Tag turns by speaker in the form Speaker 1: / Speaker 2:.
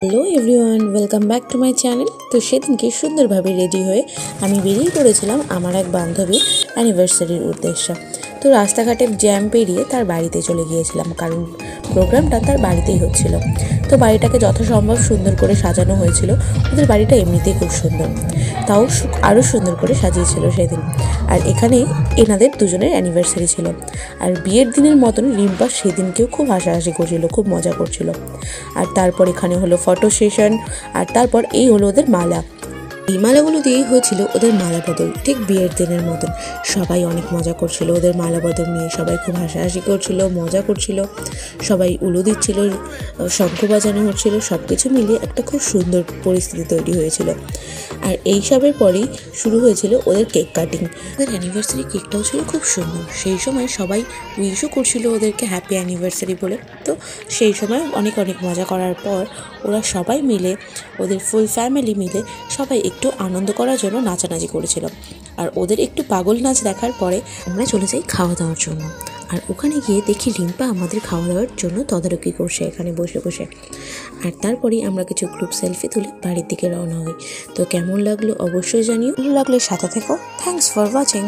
Speaker 1: Hello everyone, welcome back to my channel. তো সেদিনকে সুন্দরভাবে রেডি হয়ে আমি বেরিয়ে পড়েছিলাম আমার এক বান্ধবীর অ্যানিভার্সারির উদ্দেশ্যে। তো রাস্তাঘাটে জ্যাম পেরিয়ে তার বাড়িতে চলে গিয়েছিলাম, কারণ প্রোগ্রামটা তার বাড়িতেই হচ্ছিল। তো বাড়িটাকে যথাসম্ভব সুন্দর করে সাজানো হয়েছিল। ওদের বাড়িটা এমনিতেই খুব সুন্দর, তাও আরও সুন্দর করে সাজিয়েছিল সেদিন। আর এখানেই এনাদের দুজনের অ্যানিভার্সারি ছিল। আর বিয়ের দিনের মতন রিম্পা সেদিনকেও খুব হাসাহাসি করছিল, খুব মজা করছিল। আর তারপর এখানে হলো ফটো সেশন, আর তারপর এই হলো ওদের মালা। এই মালাগুলো দিয়েই হয়েছিল ওদের মালা বদল, ঠিক বিয়ের দিনের মতন। সবাই অনেক মজা করছিল ওদের মালা বদল নিয়ে, সবাই খুব হাসাহাসি করছিল, মজা করছিল, সবাই উলু দিচ্ছিল, শঙ্খ বাজানো হচ্ছিল, সব কিছু মিলিয়ে একটা খুব সুন্দর পরিস্থিতি তৈরি হয়েছিল। আর এইসবের পরেই শুরু হয়েছিল ওদের কেক কাটিং। ওদের অ্যানিভার্সারি কেকটাও ছিল খুব সুন্দর। সেই সময় সবাই উইশও করছিল ওদেরকে হ্যাপি অ্যানিভার্সারি বলে। তো সেই সময় অনেক অনেক মজা করার পর ওরা সবাই মিলে, ওদের ফুল ফ্যামিলি মিলে সবাই একটু আনন্দ করার জন্য নাচানাচি করেছিল। আর ওদের একটু পাগল নাচ দেখার পরে আমরা চলে যাই খাওয়া দাওয়ার জন্য। আর ওখানে গিয়ে দেখি রিম্পা আমাদের খাওয়া দাওয়ার জন্য তদারকি করছে এখানে বসে বসে। আর তারপরেই আমরা কিছু গ্রুপ সেলফি তুলে বাড়ির দিকে রওনা হই। তো কেমন লাগলো অবশ্যই জানিও, ভালো লাগলে সাথে থেকো। Thanks for watching.